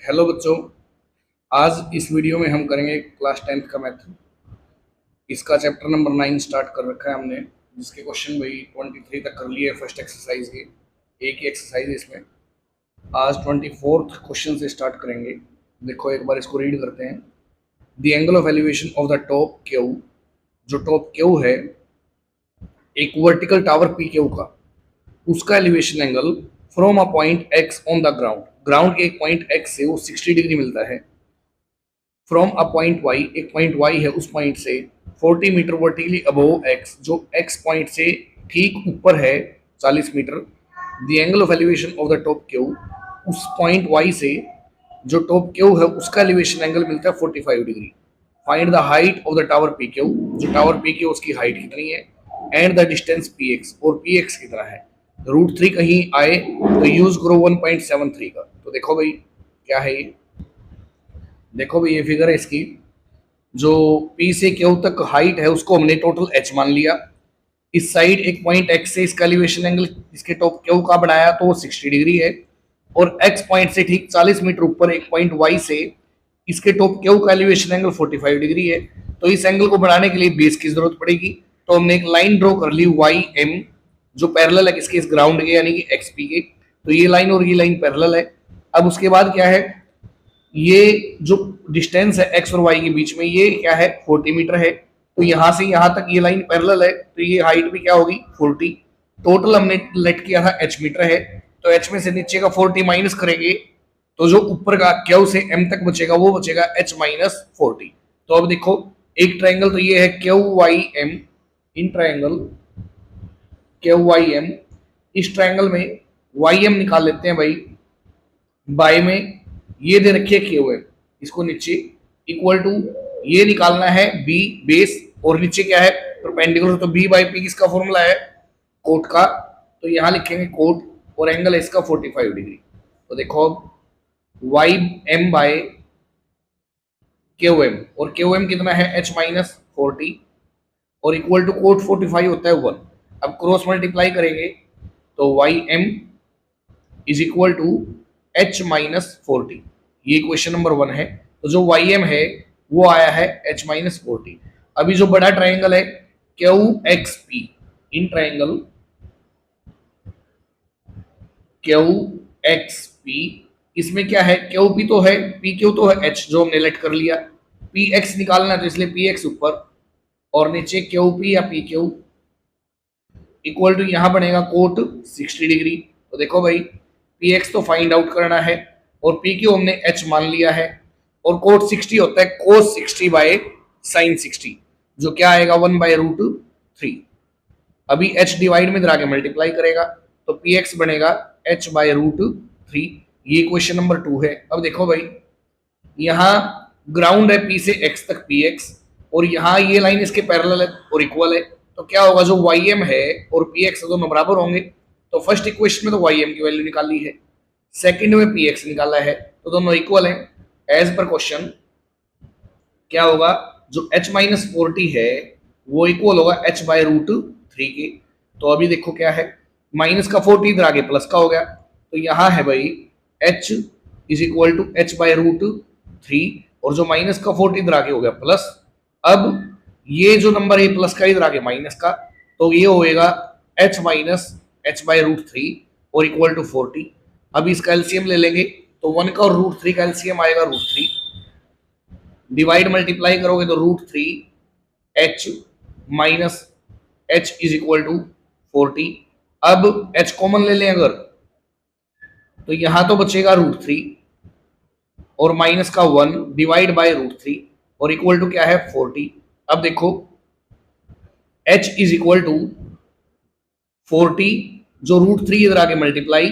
Hello बच्चों। आज इस वीडियो में हम करेंगे क्लास 10th का मैथ। इसका चैप्टर नंबर 9 स्टार्ट कर रखा है हमने, जिसके क्वेश्चन भाई 23 तक कर लिए फर्स्ट एक्सरसाइज के। एक ही एक्सरसाइज है इसमें। आज 24th क्वेश्चन से स्टार्ट करेंगे। देखो एक बार इसको रीड करते हैं। The angle of elevation of the top Q, जो टॉप क्यू है एक वर्टिकल टावर पी क्यू का, उसका elevation angle from a point x on the ground, ground के एक पॉइंट एक्स से वो 60 डिग्री मिलता है। फ्रॉम अ पॉइंट वाई, एक पॉइंट वाई है, उस पॉइंट से 40 मीटर वर्टिकली अबोव एक्स, जो एक्स पॉइंट से ठीक ऊपर है 40 metre. The angle of elevation of the top Q, उस पॉइंट वाई से जो टॉप क्यू है उसका एलिवेशन एंगल मिलता है 45 degree. Find the height of the tower P Q, जो टावर पी क्यू उसकी हाइट कितनी है, and the distance P x, और पी एक्स कितना है। √3 कहीं आए तो यूज करो 1.73 का। तो देखो भाई क्या है ये, देखो भाई ये फिगर है इसकी। जो P से Q तक हाइट है उसको हमने टोटल H मान लिया। इस साइड एक पॉइंट X से इसका एलिवेशन एंगल इसके टॉप Q का बनाया तो वो 60 डिग्री है, और X पॉइंट से ठीक 40 मीटर ऊपर एक पॉइंट Y से इसके टॉप Q का एलिवेशन एंगल 45 डिग्री है। तो इस एंगल को बनाने के लिए बेस की जरूरत पड़ेगी। तो हमने एक लाइन ड्रॉ कर ली YM, जो पैरेलल है किसके, इस ग्राउंड के यानी कि XP के। तो ये लाइन और ये लाइन पैरेलल है। अब उसके बाद क्या है, ये जो डिस्टेंस है एक्स और वाई के बीच में ये क्या है, 40 मीटर है। तो यहां से यहां तक ये लाइन पैरेलल है, तो ये हाइट भी क्या होगी 40। टोटल हमने लेट किया था h मीटर है, तो h में से नीचे का 40 माइनस करेंगे तो जो ऊपर का क्यू से m तक बचेगा वो बचेगा h माइनस 40। तो अब देखो एक ट्रायंगल तो ये है Q Y M, in triangle Q Y M, इस ट्रायंगल में वाई एम निकाल लेते हैं भाई। बाय में ये दे रखी है क्यू है, इसको नीचे इक्वल टू ये निकालना है बी बेस, और नीचे क्या है परपेंडिकुलर। तो बी बाई पी किसका फॉर्मूला है, कोट का। तो यहां लिखेंगे कोट, और एंगल है इसका 45 डिग्री। तो देखो Y M by Q M, और क्यू एम कितना है h माइनस 40, और इक्वल टू कोट 45 होता है 1। अब क्रॉस मल्टीप्लाई करेंगे तो Y M is equal to h minus 40। ये क्वेश्चन नंबर 1 है। तो जो वाई एम है वो आया है h माइनस 40। अभी जो बड़ा ट्राइंगल है Q x P, in triangle Q x P, इसमें क्या है क्यू पी तो है, पी क्यू तो है h जो हमने लेट कर लिया। पी एक्स निकालना है तो इसलिए पी एक्स ऊपर और नीचे क्यू पी या पी क्यू इक्वल टू यहां बनेगा कोट 60 डिग्री। तो देखो भाई पी एक्स तो फाइंड आउट करना है, और पी क्यू हमने h मान लिया है, और कोट 60 होता है कोस 60 बाय साइन 60, जो क्या आएगा 1/√3। अभी h डिवाइड में करा के मल्टीप्लाई करेगा तो पी एक्स बनेगा h/√3। ये क्वेश्चन नंबर 2 है। अब देखो भाई यहाँ ग्राउंड है P से x तक पी एक्स, और यहाँ ये लाइन इसके पैरेलल है और इक्वल है। तो क्या होगा, जो वाई एम है और पी एक्स दोनों बराबर होंगे। तो फर्स्ट इक्वेशन में तो वाई एम की वैल्यू निकाली है, सेकंड में पी एक्स निकाला है, तो दोनों इक्वल हैं। एज पर क्वेश्चन क्या होगा, जो h माइनस 40 है वो इक्वल होगा h/√3 के। तो अभी देखो क्या है, माइनस का 40 इधर आगे प्लस का हो गया, तो यहाँ है भाई h is equal to h/√3, और जो माइनस का 40 इधर आगे हो गया प्लस। अब ये जो नंबर है प्लस का इधर आगे माइनस का, तो ये होएगा h माइनस h/√3 और इक्वल टू 40। अब इसका एलसीएम ले लेंगे तो 1 का और √3 का एलसीएम आएगा √3, डिवाइड मल्टीप्लाई करोगे तो √3 h minus h is equal to 40। अब h कॉमन ले लें अगर, तो यहां तो बचेगा √3 और माइनस का 1 डिवाइड बाय √3 और इक्वल टू क्या है 40। अब देखो h इज इक्वल टू 40, जो √3 इधर आके मल्टीप्लाई,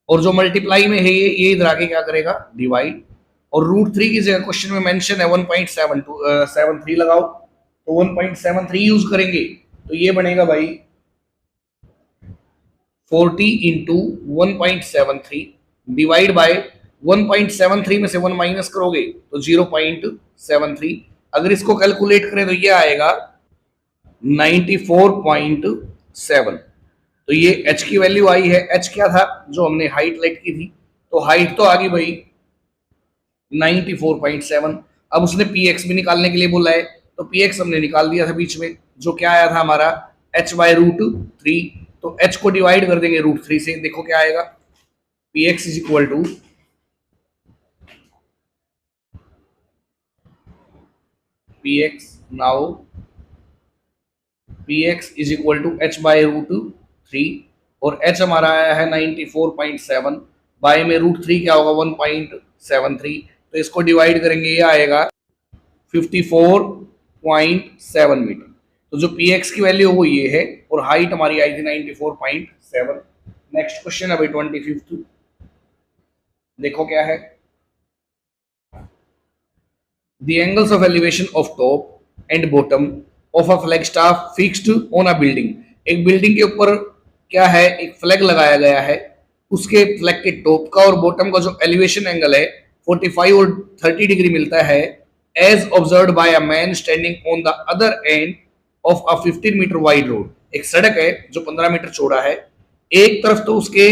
और जो मल्टीप्लाई में है ये इधर आके क्या करेगा डिवाइड, और √3 की जगह क्वेश्चन में मेंशन है 1.73 लगाओ, तो 1.73 यूज करेंगे। तो ये बनेगा भाई 40 इंटू 1.73 डिवाइड बाय 1.73 में से 1 माइनस करोगे तो 0.73। अगर इसको कैलकुलेट करें तो ये आएगा 94.7। तो ये h की वैल्यू आई है। h क्या था, जो हमने हाइट लेट की थी, तो हाइट तो आ गई भाई 94.7। अब उसने पी एक्स भी निकालने के लिए बोला है, तो पी एक्स हमने निकाल दिया था बीच में, जो क्या आया था हमारा एच बाय रूट थ्री। तो एच को डिवाइड कर देंगे रूट थ्री से, देखो क्या आएगा, P X is equal to P X now P X is equal to H by root three, और एच हमारा आया है 94.7, बाय में रूट थ्री क्या होगा 1.73, तो इसको डिवाइड करेंगे ये आएगा 54.7 मीटर। तो जो पी एक्स की वैल्यू वो ये है, और हाइट हमारी आई थी 94.7। नेक्स्ट क्वेश्चन है भाई 25th, देखो क्या है, the angles of elevation of top and bottom of a flag staff fixed on a building। एक बिल्डिंग के ऊपर क्या है, एक फ्लैग लगाया गया है, उसके फ्लैग के टॉप का और बॉटम का जो एलिवेशन एंगल है 45 और 30 डिग्री मिलता है, as observed by a man standing on the other end of a 15 metre wide road. एक सड़क है जो 15 मीटर चौड़ा है, एक तरफ तो उसके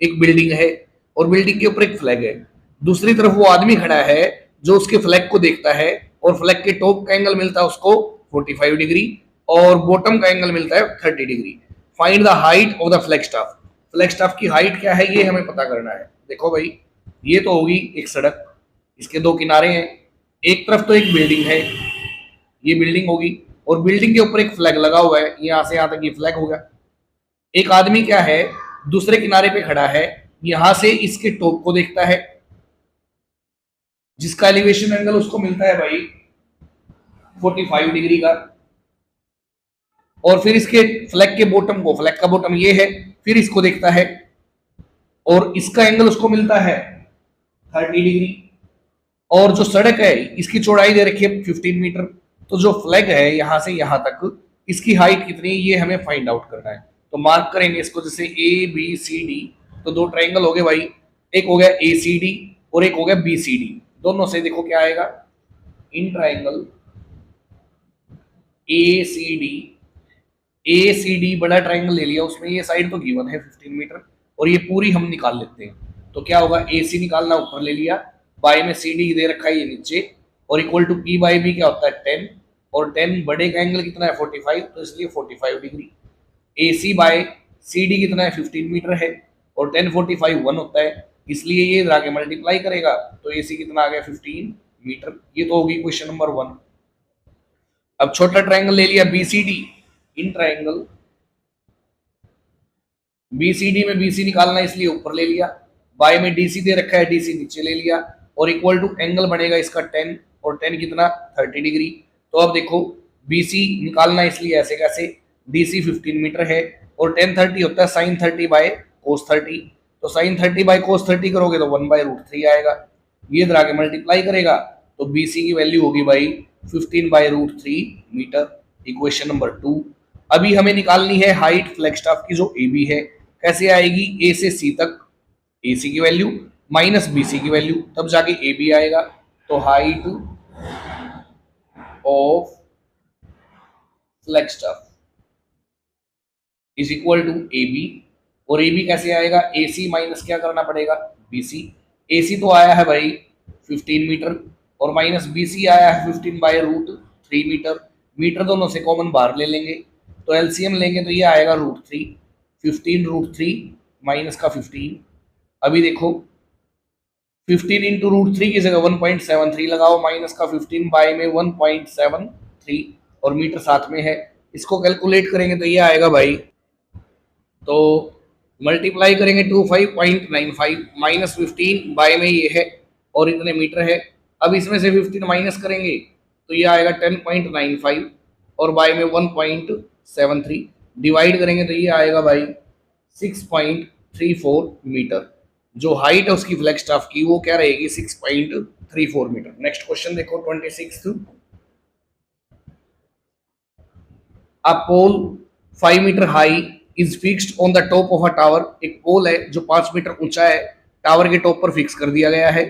एक बिल्डिंग है और बिल्डिंग के ऊपर एक फ्लैग है, दूसरी तरफ वो आदमी खड़ा है जो उसके फ्लैग को देखता है, और फ्लैग के टॉप का एंगल मिलता है उसको 45 डिग्री और बॉटम का एंगल मिलता है 30 degree. Find the height of the flag staff. Flag staff की हाइट क्या है ये हमें पता करना है। देखो भाई, ये तो होगी एक सड़क, इसके दो किनारे हैं, एक तरफ तो एक बिल्डिंग है, ये बिल्डिंग होगी, और बिल्डिंग के ऊपर एक फ्लैग लगा हुआ है, यहां से यहां तक ये फ्लैग होगा। एक आदमी क्या है दूसरे किनारे पे खड़ा है, यहां से इसके टॉप को देखता है, जिसका एलिवेशन एंगल उसको मिलता है भाई 45 डिग्री का, और फिर इसके फ्लैग के बॉटम को, फ्लैग का बॉटम ये है, फिर इसको देखता है और इसका एंगल उसको मिलता है 30 डिग्री, और जो सड़क है इसकी चौड़ाई दे रखी है 15 मीटर, तो जो फ्लैग है यहां से यहां तक इसकी हाइट कितनी है ये हमें फाइंड आउट करना है। तो मार्क करेंगे इसको, जैसे ए बी सी डी, तो दो ट्राइंगल हो गए भाई, एक हो गया ए सी डी और एक हो गया बी सी डी, दोनों से देखो क्या आएगा, in triangle A C D, A C D बड़ा ट्राइंगल ले लिया, उसमें ये साइड तो गिवन है 15 मीटर और ये पूरी हम निकाल लेते हैं, तो क्या होगा ए सी निकालना ऊपर ले लिया, बाय में सी डी दे रखा है ये नीचे, और equal to P by B क्या होता है 10, और 10 बड़े का एंगल कितना है 45, तो इसलिए 45 डिग्री। ए सी बाय सी डी कितना है 15 मीटर है, और 10 45 1 होता है, इसलिए ये इधर आके मल्टीप्लाई करेगा, तो ए सी कितना आ गया 15 मीटर। ये तो होगी क्वेश्चन नंबर 1। अब छोटा ट्राइंगल ले लिया B C D, in triangle B C D में बी सी निकालना इसलिए ऊपर ले लिया, बाय में डी सी दे रखा है डी सी नीचे ले लिया, और इक्वल टू एंगल बनेगा इसका 10, और 10 कितना 30 डिग्री। तो अब देखो बी सी निकालना इसलिए ऐसे कैसे, डी सी 15 मीटर है और 10 30 होता है साइन 30 बाय कोस 30, तो साइन 30 बाय कोस 30 करोगे तो 1 बाय रूट 3 आएगा, ये इधर आके मल्टीप्लाई करेगा, तो बी सी की वैल्यू होगी भाई 15 by root 3 metre. Equation number 2। अभी हमें निकालनी है हाइट फ्लैग स्टाफ की जो ए बी है, कैसे आएगी, ए से सी तक ए सी की वैल्यू माइनस बी सी की वैल्यू, तब जाके ए बी आएगा। तो height of flag staff is equal to A B, और ए बी कैसे आएगा, ए सी माइनस क्या करना पड़ेगा बी सी, ए सी तो आया है भाई 15 मीटर और माइनस बी सी आया है 15 बाय रूट 3 मीटर, मीटर दोनों से कॉमन बाहर ले लेंगे, तो एलसीएम लेंगे तो ये आएगा रूट 3, 15 रूट 3 माइनस का 15। अभी देखो 15 इंटू रूट 3 की जगह 1.73 लगाओ, माइनस का 15 बाय में 1.73 और मीटर साथ में है, इसको कैलकुलेट करेंगे तो ये आएगा भाई, तो मल्टीप्लाई करेंगे 25.95 माइनस 15 बाय में ये है और इतने मीटर है। अब इसमें से 15 माइनस करेंगे तो ये आएगा 10.95 और बाय में 1.73, डिवाइड करेंगे तो ये आएगा भाई 6.34 मीटर। जो हाइट है उसकी फ्लैग स्टाफ की वो क्या रहेगी 6.34 मीटर। नेक्स्ट क्वेश्चन देखो 26। A pole 5 metre high is fixed on the top of a tower. एक पोल है जो 5 मीटर ऊंचा है, टावर के टॉप पर फिक्स कर दिया गया है।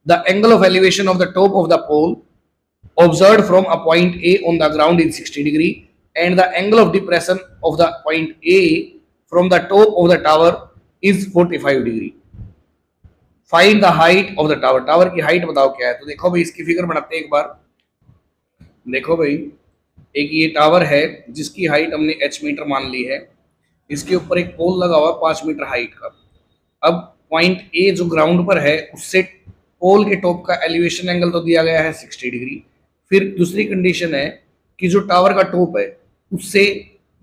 The angle of elevation of the top of the pole observed from a point A on the ground is 60 degree and the angle of depression of the point A from the top of the tower is 45 degree। Find the height of the tower, tower की height बताओ क्या है। तो देखो भाई इसकी figure बनाते हैं एक बार। देखो भाई एक ये टावर है जिसकी हाइट हमने एच मीटर मान ली है। इसके ऊपर एक पोल लगा हुआ 5 मीटर हाइट का। अब पॉइंट ए जो ग्राउंड पर है उससे पोल के टॉप का एलिवेशन एंगल तो दिया गया है 60 डिग्री। फिर दूसरी कंडीशन है कि जो टावर का टॉप है उससे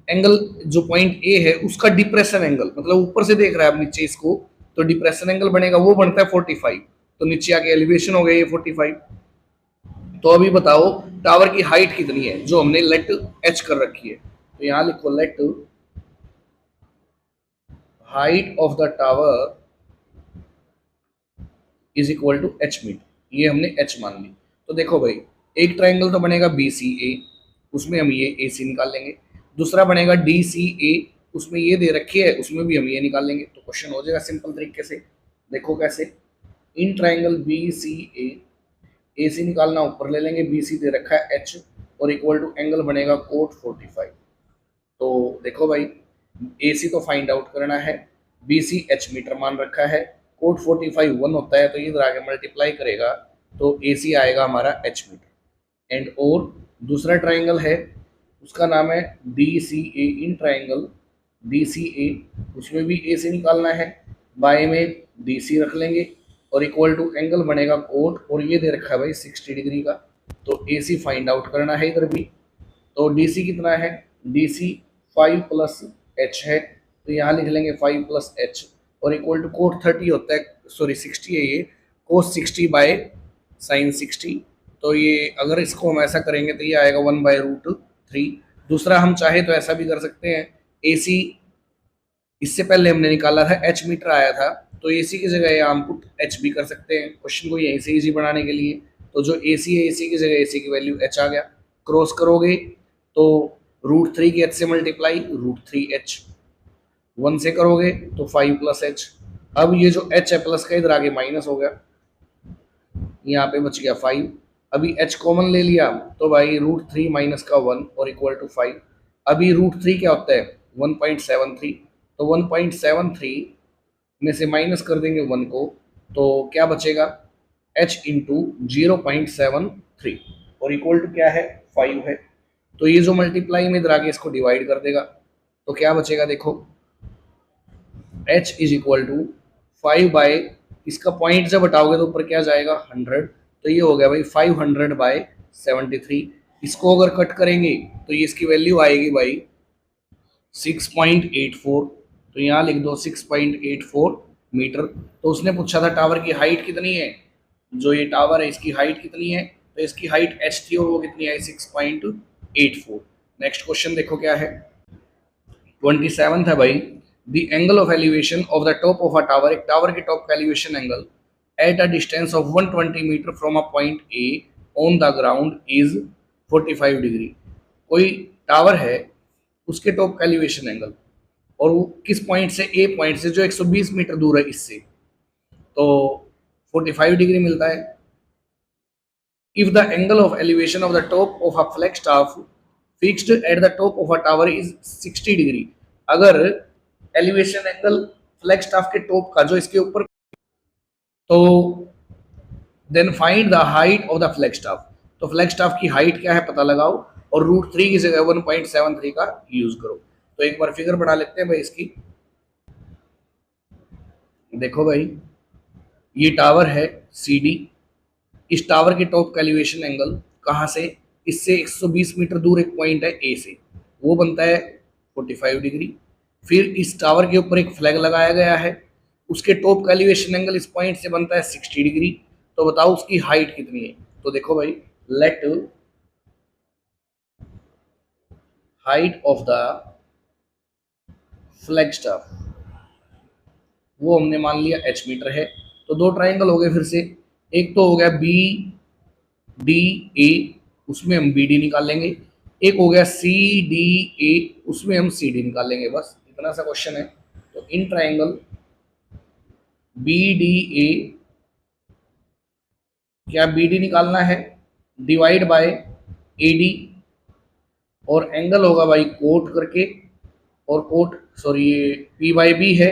एंगल जो पॉइंट ए है उसका डिप्रेशन एंगल, मतलब ऊपर से देख रहा है अब नीचे इसको, तो डिप्रेशन एंगल बनेगा वो बनता है 45। तो नीचे आके एलिवेशन हो गया ये 45। तो अभी बताओ टावर की हाइट कितनी है जो हमने लेट एच कर रखी है। तो यहां लिखो let height of the tower is equal to H metre, ये हमने एच मान ली। तो देखो भाई एक ट्राइंगल तो बनेगा बी सी ए, उसमें हम ये ए सी निकाल लेंगे। दूसरा बनेगा डी सी ए, उसमें ये दे रखी है उसमें भी हम ये निकाल लेंगे। तो क्वेश्चन हो जाएगा सिंपल तरीके से। देखो कैसे, इन ट्राइंगल बी सी ए सी निकालना, ऊपर ले लेंगे बी सी दे रखा है एच और इक्वल टू एंगल बनेगा कोट 45। तो देखो भाई ए सी तो फाइंड आउट करना है, बी सी एच मीटर मान रखा है, कोट 45 1 होता है तो इधर आगे मल्टीप्लाई करेगा तो ए सी आएगा हमारा एच मीटर। एंड और दूसरा ट्राइंगल है उसका नाम है D C A, in triangle D C A, उसमें भी ए सी निकालना है, बाय में डी सी रख लेंगे और इक्वल टू एंगल बनेगा कोट और ये दे रखा है भाई 60 डिग्री का। तो ए सी फाइंड आउट करना है इधर भी। तो डी सी कितना है, डी सी 5 प्लस एच है, तो यहाँ लिख लेंगे 5 प्लस एच और इक्वल टू कोट 30 होता है, सॉरी 60 है ये, कोस 60 बाय साइन 60। तो ये अगर इसको हम ऐसा करेंगे तो ये आएगा 1/√3। दूसरा हम चाहे तो ऐसा भी कर सकते हैं, ए सी इससे पहले हमने निकाला था एच मीटर आया था, तो ए सी की जगह हम पुट एच भी कर सकते हैं क्वेश्चन को यहीं से इजी बनाने के लिए। तो जो ए सी है ए सी की जगह ए सी की वैल्यू एच आ गया। क्रॉस करोगे तो √3 की एच से मल्टीप्लाई √3h, 1 से करोगे तो 5 प्लस एच। अब ये जो एच है प्लस का इधर आगे माइनस हो गया, यहाँ पे बच गया 5। अभी एच कॉमन ले लिया तो भाई √3 माइनस का 1 और इक्वल टू 5। अभी √3 क्या होता है 1.73, तो 1.73 में से माइनस कर देंगे 1 को तो क्या बचेगा h इंटू 0.73 और इक्वल टू क्या है 5 है। तो ये जो मल्टीप्लाई में इधर आगे इसको डिवाइड कर देगा तो क्या बचेगा देखो, h इज इक्वल टू 5 इसका पॉइंट जब हटाओगे तो ऊपर क्या जाएगा 100, तो ये हो गया भाई 500/73। इसको अगर कट करेंगे तो ये इसकी वैल्यू आएगी भाई 6.84। तो यहाँ लिख दो 6.84 मीटर। तो उसने पूछा था टावर की हाइट कितनी है, जो ये टावर है इसकी हाइट कितनी है, तो इसकी हाइट एच थी और वो कितनी आई 6.84। नेक्स्ट क्वेश्चन देखो क्या है, 27 है भाई। The angle of elevation of the top of a tower, एक टावर के टॉप का elevation angle at a distance of 120 metre from a point A on the ground is 45 degree. कोई टावर है उसके टॉप का एलिवेशन एंगल और वो किस पॉइंट से, ए पॉइंट से जो 120 मीटर दूर है इससे, तो 45 डिग्री मिलता है। If the angle of elevation of the top of a flag staff fixed at the top of a tower is 60 degree, अगर एलिवेशन एंगल फ्लैग स्टाफ के टॉप का जो इसके ऊपर, तो then find the height of the flag staff. तो flag staff की height क्या है पता लगाओ और √3 की जगह 1.73 का यूज करो। तो एक बार फिगर बना लेते हैं भाई इसकी। देखो भाई ये टावर है सी डी, इस टावर के टॉप का एलिवेशन एंगल कहाँ से, इससे 120 मीटर दूर एक पॉइंट है ए से, वो बनता है 45 डिग्री। फिर इस टावर के ऊपर एक फ्लैग लगाया गया है, उसके टॉप का एलिवेशन एंगल इस पॉइंट से बनता है 60 डिग्री। तो बताओ उसकी हाइट कितनी है। तो देखो भाई late height of the flag staff, वो हमने मान लिया एच मीटर है। तो दो ट्राइंगल हो गए फिर से, एक तो हो गया बी डी ए, उसमें हम बी डी निकाल लेंगे। एक हो गया सी डी ए, उसमें हम सी डी निकाल लेंगे। बस इतना सा क्वेश्चन है। तो in triangle B D A, क्या बी डी निकालना है, डिवाइड बाय ए डी और एंगल होगा भाई कोट करके, और कोट सॉरी ये पी बाई बी है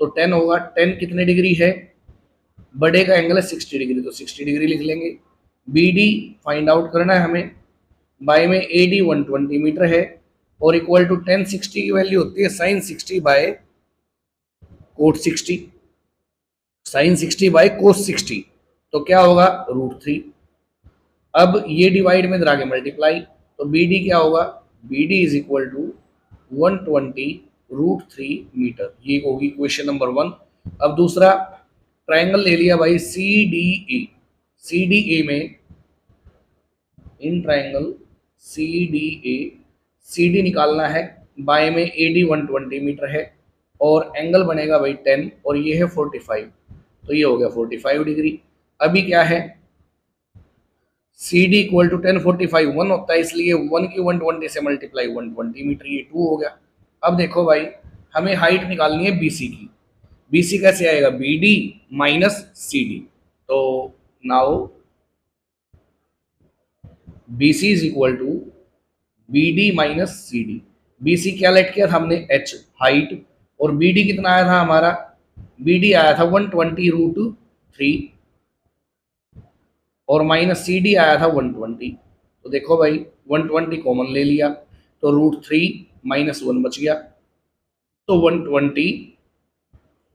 तो 10 होगा। 10 कितने डिग्री है बड़े का एंगल है 60 डिग्री, तो 60 डिग्री लिख लेंगे। बी डी फाइंड आउट करना है हमें, बाय में ए डी 120 मीटर है, और इक्वल टू टेन 60 की वैल्यू होती है sine 60 by cot 60, sine 60 by cos 60, तो क्या होगा √3। अब ये डिवाइड में आगे मल्टीप्लाई, तो बी डी क्या होगा, B D is equal to 120 √3 metre, ये होगी इक्वेशन नंबर 1। अब दूसरा ट्राइंगल ले लिया भाई सी D A, C D A में in triangle C D A, C D निकालना है, बाय में ए डी 120 मीटर है, और एंगल बनेगा भाई 10, और ये है 45, तो ये हो गया 45 डिग्री। अभी क्या है, सी डी इक्वल टू 10 45 1 होता है, इसलिए 1 की 120 से मल्टीप्लाई 120 मीटर, ये 2 हो गया। अब देखो भाई, हमें हाइट निकालनी है बीसी की, बीसी कैसे आएगा, B D minus C D, तो now BC is equal to B D minus C D. B C क्या लेट किया था हमने, एच हाइट, और बी डी कितना आया था हमारा, बी डी आया था 120 √3, और माइनस सी डी आया था 120। तो देखो भाई 120 कॉमन ले लिया, तो √3 माइनस 1 बच गया, तो 120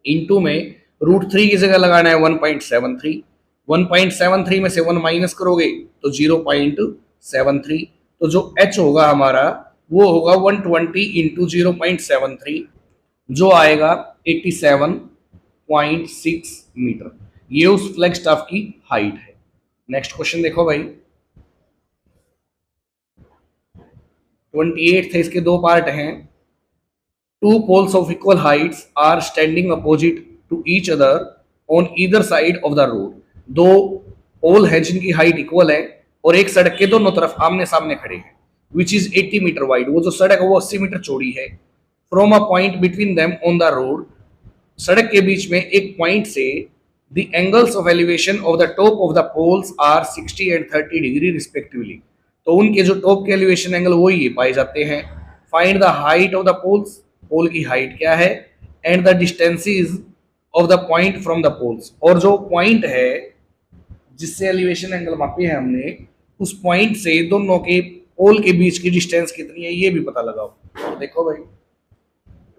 इंटू में √3 की जगह लगाना है 1.73, 1.73 में से 1 माइनस करोगे तो 0.73, तो जो h होगा हमारा वो होगा 120 इंटू 0.73, जो आएगा 87.6 मीटर। ये उस फ्लैग स्टाफ की हाइट है। नेक्स्ट क्वेश्चन देखो भाई, 28 थे, इसके दो पार्ट हैं। Two poles of equal heights are standing opposite to each other on either side of the road. दो पोल हैं जिनकी हाइट इक्वल है और एक सड़क के दोनों तरफ आमने सामने खड़े हैं, विच इज 80 मीटर वाइड, वो जो सड़क है वो 80 मीटर चौड़ी है। From a point between them on the road, सड़क के बीच में एक पॉइंट से the angles of elevation of the top of the poles are 60 and 30 degree respectively, तो उनके जो टॉप के एलिवेशन एंगल वो ये पाए जाते हैं। Find the height of the poles, pole की हाइट क्या है, and the distances of the point from the poles, और जो पॉइंट है जिससे एलिवेशन एंगल मापे हैं हमने, उस पॉइंट से दोनों के पोल के बीच की डिस्टेंस कितनी है ये भी पता लगाओ। तो देखो भाई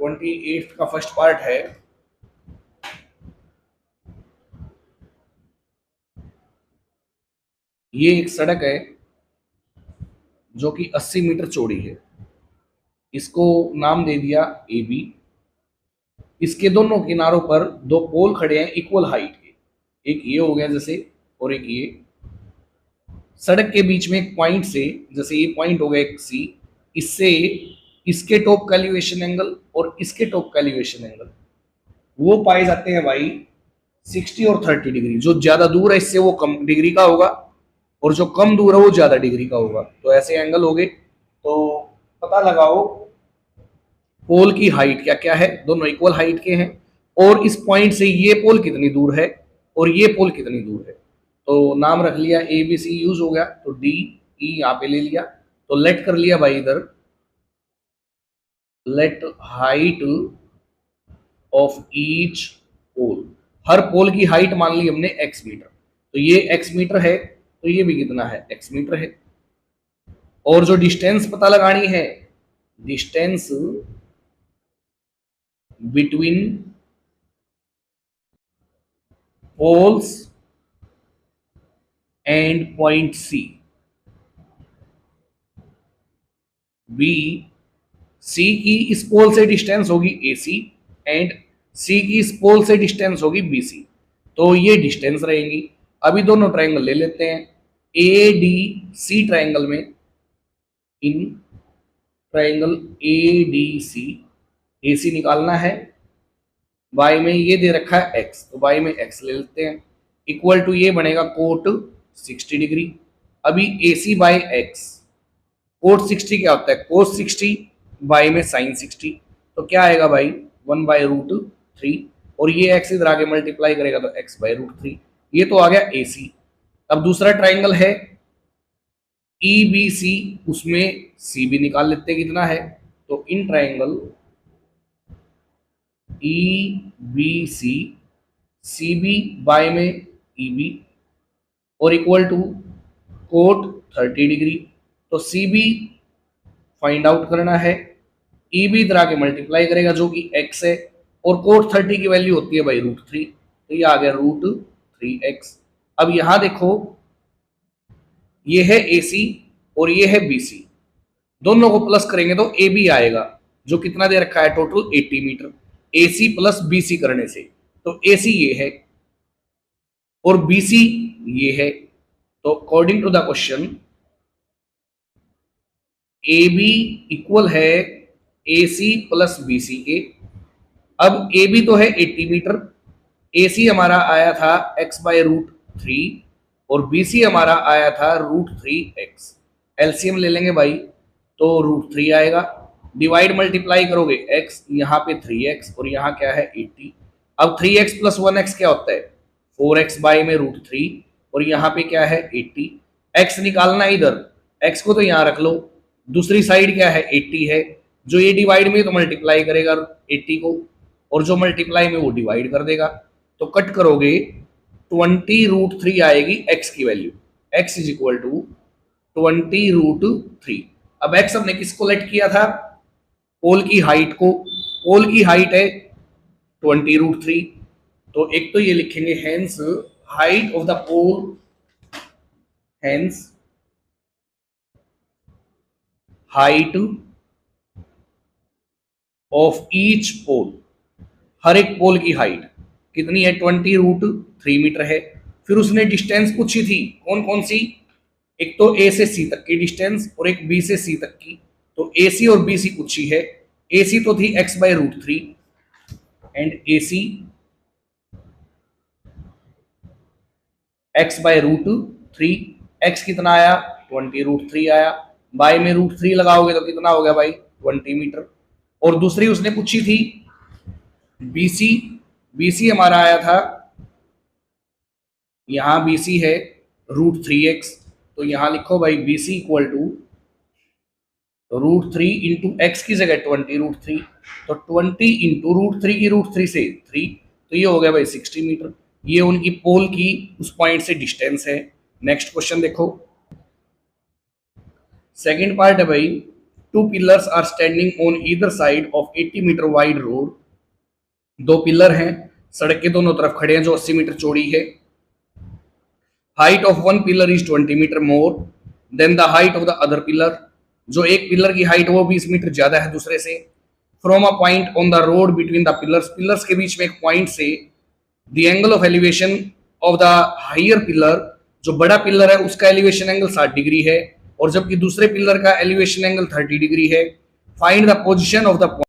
28 का फर्स्ट पार्ट है, ये एक सड़क है जो कि 80 मीटर चौड़ी है, इसको नाम दे दिया ए बी। इसके दोनों किनारों पर दो पोल खड़े हैं इक्वल हाइट के, एक ये हो गया जैसे और एक ये। सड़क के बीच में एक पॉइंट से, जैसे ये पॉइंट हो गया एक सी, इससे इसके टॉप का एलिवेशन एंगल और इसके टॉप का एलिवेशन एंगल वो पाए जाते हैं भाई 60 और 30 डिग्री। जो ज्यादा दूर है इससे वो कम डिग्री का होगा, और जो कम दूर है वो ज्यादा डिग्री का होगा। तो ऐसे एंगल हो गए। तो पता लगाओ पोल की हाइट क्या क्या है, दोनों इक्वल हाइट के हैं, और इस पॉइंट से ये पोल कितनी दूर है और ये पोल कितनी दूर है। तो नाम रख लिया ए बी सी यूज हो गया, तो डी ई यहाँ पे ले लिया, तो लेट कर लिया भाई इधर, let height of each pole, हर पोल की हाइट मान ली हमने x मीटर, तो ये x मीटर है, तो ये भी कितना है x मीटर है। और जो डिस्टेंस पता लगानी है, distance between poles and point C, B C की इस पोल से डिस्टेंस होगी ए सी, एंड सी की इस पोल से डिस्टेंस होगी बी सी, तो ये डिस्टेंस रहेंगी। अभी दोनों ट्रायंगल ले लेते हैं। ए डी सी ट्रायंगल में, in triangle A D C, ए सी निकालना है, y में ये दे रखा है x, तो y में x ले लेते हैं, इक्वल टू ये बनेगा कोट 60 डिग्री। अभी A C by X, cot 60 क्या होता है, कोस 60 y में साइन 60, तो क्या आएगा भाई 1/√3, और ये x इधर आगे मल्टीप्लाई करेगा तो x √3, ये तो आ गया ए सी। अब दूसरा ट्राइंगल है ई बी सी, उसमें सी भी निकाल लेते हैं कितना है, तो in triangle E B C, C B by में ई बी और इक्वल टू कोट 30 डिग्री। तो सी बी फाइंड आउट करना है, ई बी इधर आके मल्टीप्लाई करेगा जो कि एक्स है, और कोट 30 की वैल्यू होती है भाई √3, तो ये आ गया √3x। अब यहां देखो, ये है ए सी और ये है बी सी, दोनों को प्लस करेंगे तो ए बी आएगा, जो कितना दे रखा है टोटल 80 मीटर, ए सी प्लस बी सी करने से। तो ए सी ये है और बी सी ये है। तो according to the question A B equal है A C plus B C के। अब ए बी तो है 80 मीटर, ए सी हमारा आया था x/√3 और बी सी हमारा आया था √3x। एलसीएम ले लेंगे भाई, तो √3 आएगा, डिवाइड मल्टीप्लाई करोगे x, यहाँ पे 3x और यहाँ क्या है 80। अब 3x + 1x क्या होता है 4x बाय में √3 और यहाँ पे क्या है 80। x निकालना है इधर, x को तो यहाँ रख लो, दूसरी साइड क्या है 80 है, जो ये डिवाइड में तो मल्टीप्लाई करेगा 80 को, और जो मल्टीप्लाई में वो डिवाइड कर देगा। तो कट करोगे 20√3 आएगी x की value, x is equal to 20√3। अब x हमने किसको लेट किया था, पोल की हाइट को, पोल की हाइट है 20√3, तो एक तो ये लिखेंगे hence height of the pole, hence height of each pole, हर एक पोल की हाइट कितनी है 20√3 मीटर है। फिर उसने डिस्टेंस पूछी थी कौन कौन सी, एक तो ए से सी तक की डिस्टेंस और एक बी से सी तक की, तो ए सी और बी सी पूछी है। ए सी तो थी x/√3 and A C x/√3, x कितना आया 20√3 आया, बाय में √3 लगाओगे तो कितना हो गया भाई 20 मीटर। और दूसरी उसने पूछी थी बीसी, बीसी हमारा आया था, यहां बीसी है √3x, तो यहां लिखो भाई B C equal to √3 into X की जगह 20√3, तो 20 इंटू √3 की √3 से 3, तो ये हो गया भाई 60 मीटर। ये उनकी पोल की उस पॉइंट से डिस्टेंस है। नेक्स्ट क्वेश्चन देखो, सेकंड पार्ट है भाई, two pillars are standing on either side of 80 metre wide road. दो पिलर हैं, सड़क के दोनों तरफ खड़े हैं, जो 80 मीटर चौड़ी है। Height of one pillar is 20 metre more than the height of the other pillar, जो एक पिलर की हाइट वो 20 मीटर ज्यादा है दूसरे से। From a point on the road between the pillars, pillars के बीच में एक पॉइंट से the angle of elevation of the higher pillar, जो बड़ा पिलर है उसका एलिवेशन एंगल 60 डिग्री है और जबकि दूसरे पिलर का एलिवेशन एंगल 30 डिग्री है। Find the position of the point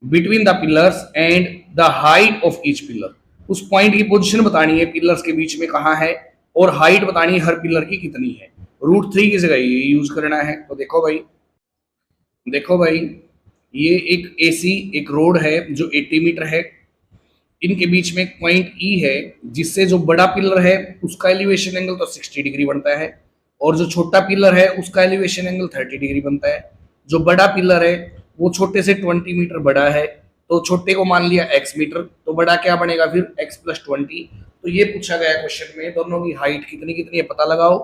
between the pillars and the height of each pillar, उस पॉइंट की पोजिशन बतानी है पिलर्स के बीच में कहाँ है और हाइट बतानी है हर पिलर की कितनी है। √3 की जगह ये यूज करना है। तो देखो भाई, देखो भाई, ये एक एसी एक रोड है जो 80 मीटर है, इनके बीच में एक पॉइंट ई है जिससे जो बड़ा पिलर है उसका एलिवेशन एंगल तो 60 डिग्री बनता है और जो छोटा पिलर है उसका एलिवेशन एंगल 30 डिग्री बनता है। जो बड़ा पिलर है वो छोटे से 20 मीटर बड़ा है, तो छोटे को मान लिया x मीटर, तो बड़ा क्या बनेगा फिर x + 20। तो ये पूछा गया क्वेश्चन में, दोनों की हाइट कितनी कितनी है पता लगाओ,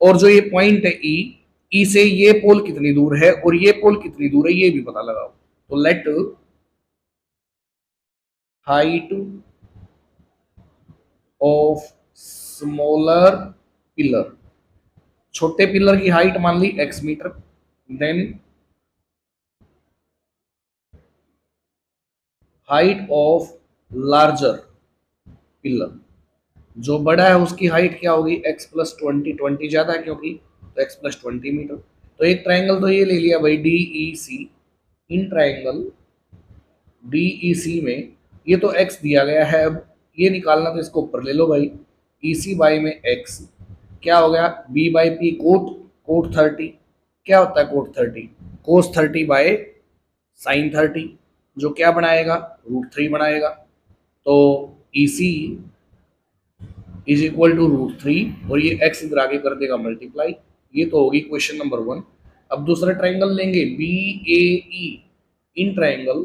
और जो ये पॉइंट है ई से ये पोल कितनी दूर है और ये पोल कितनी दूर है ये भी पता लगाओ। तो let height of smaller pillar, छोटे पिलर की हाइट मान ली x metre, then height of larger pillar, जो बड़ा है उसकी हाइट क्या होगी x + 20, 20 ज्यादा है क्योंकि, तो x + 20 मीटर। तो एक ट्राइंगल तो ये ले लिया भाई DEC, इन ट्राइंगल DEC में ये तो x दिया गया है, अब ये निकालना तो इसको ऊपर ले लो भाई, EC बाई में x क्या हो गया B/P कोट 30, क्या होता है कोट 30 cos 30 बाय sin 30, जो क्या बनाएगा √3 बनाएगा। तो EC इज इक्वल टू √3 और ये x इधर आगे कर देगा मल्टीप्लाई। ये तो होगी क्वेश्चन नंबर 1। अब दूसरा ट्राइंगल लेंगे BAE, इन ट्राइंगल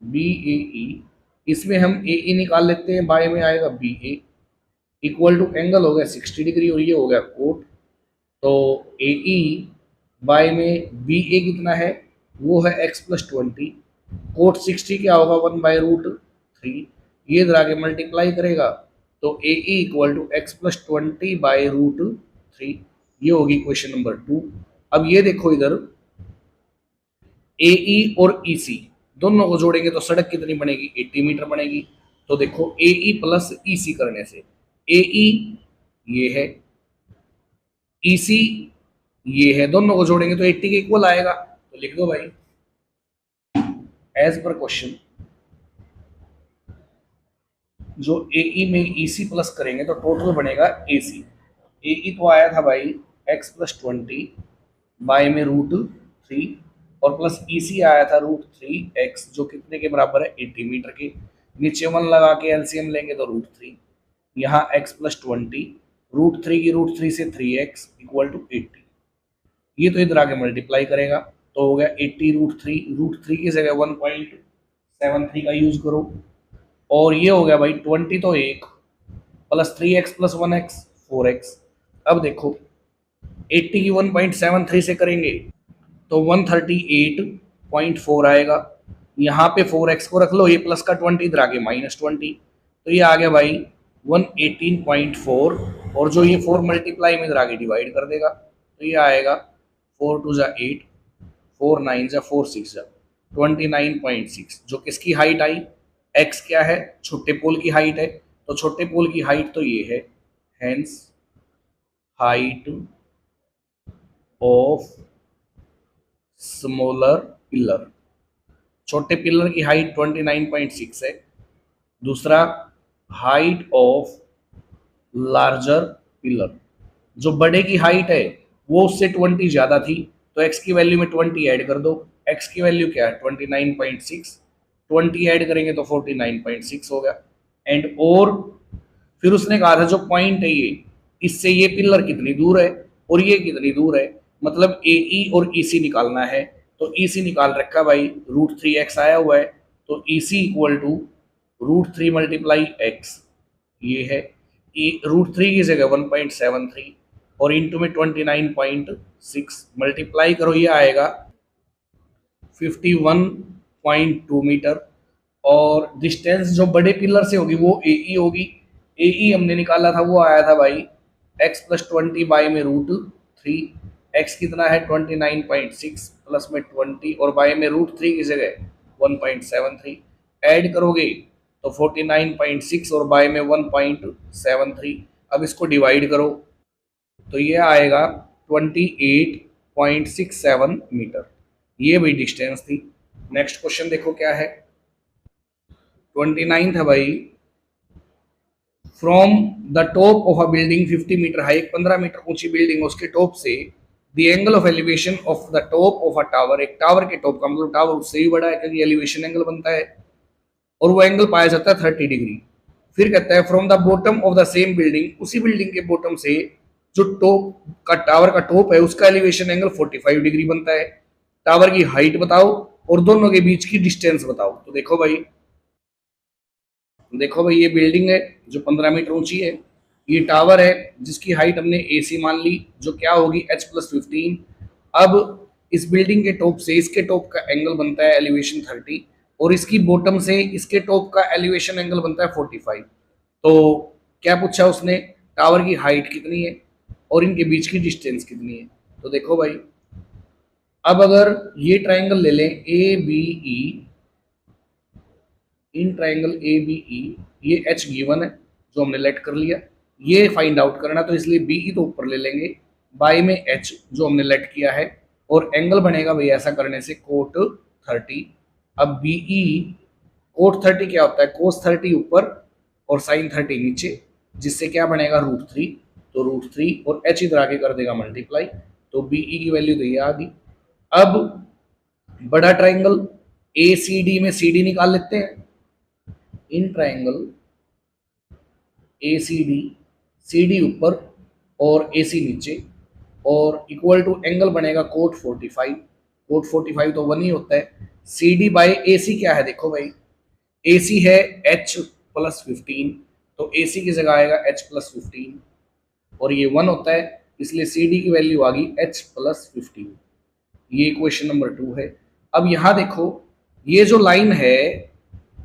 BAE इसमें हम ए ई निकाल लेते हैं, बाय में आएगा B A equal to angle हो गया 60 डिग्री और ये हो गया कोट। तो ए ई बाय में बी ए कितना है, वो है x+20। कोट 60 क्या होगा 1/√3। ये इधर आके मल्टीप्लाई करेगा तो ए ई इक्वल टू x+20/√3। ये होगी क्वेश्चन नंबर 2। अब ये देखो इधर ए ई और ई सी दोनों को जोड़ेंगे तो सड़क कितनी बनेगी 80 मीटर बनेगी। तो देखो ए ई प्लस ई सी करने से ए ई ये है, ई सी ये है, दोनों को जोड़ेंगे तो 80 के इक्वल आएगा। तो लिख दो भाई एज पर क्वेश्चन जो ए ई में ई सी प्लस करेंगे तो टोटल बनेगा ए सी। ए ई तो आया था भाई x+20 बाय में √3 और प्लस ई सी आया था √3x जो कितने के बराबर है 80 मीटर के। नीचे 1 लगा के एलसीएम लेंगे तो √3, यहाँ x+20 √3 की √3 से 3x इक्वल टू 80। ये तो इधर आके मल्टीप्लाई करेगा तो हो गया 80√3 की जगह 1.73 का यूज करो और ये हो गया भाई 20 तो 1 plus 3x plus 1x 4x। अब देखो 80 की 1.73 से करेंगे तो 138.4 आएगा। यहाँ पे 4x को रख लो, ये प्लस का 20 इधर आगे -20 तो ये आ गया भाई 118.4 और जो ये 4 मल्टीप्लाई में इधर आगे डिवाइड कर देगा तो ये आएगा 4 2 जा 8 4 9 जा 4 6 जा 29.6 जो किसकी हाइट आई, x क्या है छोटे पोल की हाइट है तो छोटे पोल की हाइट तो ये है, hence height of smaller pillar. छोटे पिलर की हाइट 29.6 है। दूसरा हाइट ऑफ लार्जर पिलर, जो बड़े की हाइट है वो उससे 20 ज्यादा थी तो x की वैल्यू में 20 ऐड कर दो। x की वैल्यू क्या है 29.6, 20 ऐड करेंगे तो 49.6 हो गया। एंड और फिर उसने कहा था जो पॉइंट है ये इससे ये पिलर कितनी दूर है और ये कितनी दूर है, मतलब ए ई और ई सी निकालना है। तो ई सी निकाल रखा भाई √3x आया हुआ है तो ई सी इक्वल टू √3 मल्टीप्लाई x ये है, √3 की जगह 1.73 और इंटू में 29.6 मल्टीप्लाई करो ये आएगा 51.2 मीटर। और डिस्टेंस जो बड़े पिलर से होगी वो ए ई होगी। ए ई हमने निकाला था वो आया था भाई x+20 बाय में √3। x कितना है 29.6 प्लस में 20 और बाय में √3 की जगह 1.73 ऐड करोगे तो 49.6 और बाय में 1.73। अब इसको डिवाइड करो तो ये आएगा 28.67 मीटर। ये भी डिस्टेंस थी। नेक्स्ट क्वेश्चन देखो क्या है 29 था भाई, from the top of a building 50 metre high, 15 metre ऊंची बिल्डिंग उसके टॉप से the angle of elevation of the top of a tower, एक टावर के टॉप का मतलब टावर उससे भी बड़ा है क्योंकि एलिवेशन एंगल बनता है और वो एंगल पाया जाता है 30 डिग्री। फिर कहता है from the bottom of the same building, उसी बिल्डिंग के बॉटम से जो टॉप का टावर का टॉप है उसका एलिवेशन एंगल 45 डिग्री बनता है। टावर की हाइट बताओ और दोनों के बीच की डिस्टेंस बताओ। तो देखो भाई ये बिल्डिंग है जो 15 मीटर ऊंची है, ये टावर है जिसकी हाइट हमने ए सी मान ली जो क्या होगी h+15। अब इस बिल्डिंग के टॉप से इसके टॉप का एंगल बनता है एलिवेशन 30 और इसकी बॉटम से इसके टॉप का एलिवेशन एंगल बनता है 45। तो क्या पूछा उसने, टावर की हाइट कितनी है और इनके बीच की डिस्टेंस कितनी है। तो देखो भाई अब अगर ये ट्राइंगल ले लें A B E, in triangle A B E ये एच गिवन है जो हमने लेट कर लिया, ये फाइंड आउट करना तो इसलिए बी ई तो ऊपर ले लेंगे, बाई में एच जो हमने लेट किया है और एंगल बनेगा भाई ऐसा करने से कोट 30। अब बी ई कोट 30 क्या होता है कोस 30 ऊपर और साइन 30 नीचे, जिससे क्या बनेगा √3। तो √3 और एच इधर आगे कर देगा मल्टीप्लाई तो बी ई की वैल्यू तो ये आ गई। अब बड़ा ट्राइंगल ए सी डी में सी डी निकाल लेते हैं। इन ट्राइंगल ए सी डी ऊपर और ए सी नीचे और इक्वल टू एंगल बनेगा कोट 45। कोट 45 तो 1 ही होता है। सी डी बाई ए सी क्या है देखो भाई, AC है H+15, तो AC की जगह आएगा H+15, और ये 1 होता है, इसलिए CD की वैल्यू आ गई H+15। ये इक्वेशन नंबर 2 है। अब यहां देखो, ये जो लाइन है,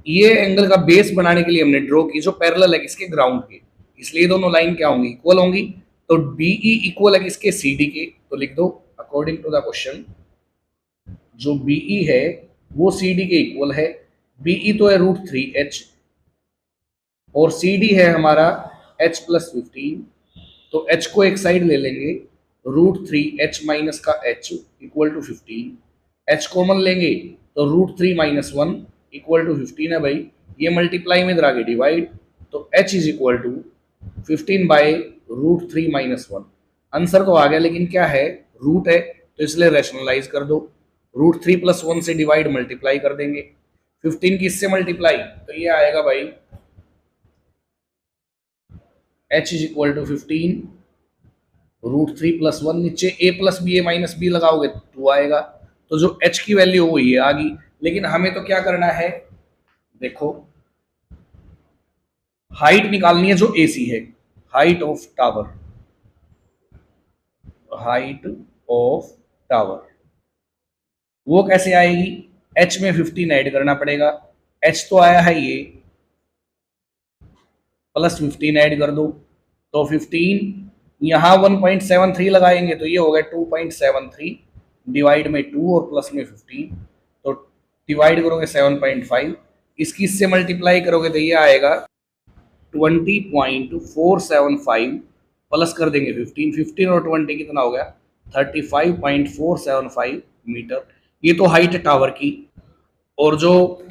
ये एंगल का बेस बनाने के लिए हमने ड्रॉ की, जो पैरेलल है किसके, ग्राउंड के, इसलिए दोनों लाइन क्या होंगी, इक्वल होंगी। तो BE इक्वल है किसके, CD के, तो लिख दो अकॉर्डिंग टू द क्वेश्चन जो BE है वो CD के इक्वल है। BE तो है √3h और CD है हमारा H+15, तो H को एक साइड ले लेंगे, √3h माइनस का h equal to 15, h common लेंगे तो √3 - 1 इक्वल टू 15 है भाई, ये मल्टीप्लाई में इधर आगे डिवाइड, तो h is equal to 15/√3 - 1। Answer तो आ गया, लेकिन क्या है, रूट है, तो इसलिए रैशनलाइज कर दो, √3 + 1 से डिवाइड मल्टीप्लाई कर देंगे, 15 की इससे मल्टीप्लाई, तो ये आएगा भाई h इज इक्वल टू 15 √3 + 1, नीचे a+b लगाओगे 2 आएगा, तो जो h की वैल्यू वो ये आ गई। लेकिन हमें तो क्या करना है, देखो हाइट निकालनी है जो AC है, height of tower, height of tower वो कैसे आएगी, h में 15 ऐड करना पड़ेगा, h तो आया है ये, +15 ऐड कर दो, तो 15, यहाँ 1.73 लगाएंगे तो ये हो गया 2.73, डिवाइड में 2 और प्लस में 15, तो डिवाइड करोगे 7.5, इसकी इससे मल्टीप्लाई करोगे तो ये आएगा 20.475, प्लस कर देंगे 15 और 20 कितना हो गया, 35.475 मीटर। ये तो हाइट है टावर की, और जो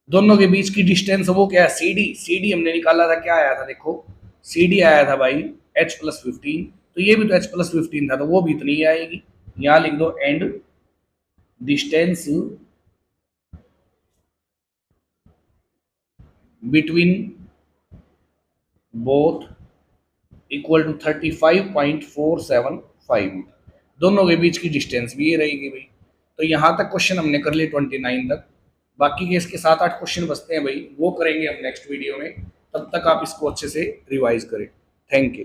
दोनों के बीच की डिस्टेंस वो क्या है, CD हमने निकाला था, क्या आया था देखो, CD आया था भाई H+15, तो ये भी तो H+15 था, तो वो भी इतनी ही आएगी। यहाँ लिख दो and distance between both equal to 35.475 metre, दोनों के बीच की डिस्टेंस भी ये रहेगी भाई। तो यहाँ तक क्वेश्चन हमने कर लिए 29 तक, बाकी के इसके 7-8 क्वेश्चन बचते हैं भाई, वो करेंगे हम नेक्स्ट वीडियो में, तब तक आप इसको अच्छे से रिवाइज करें। Thank you.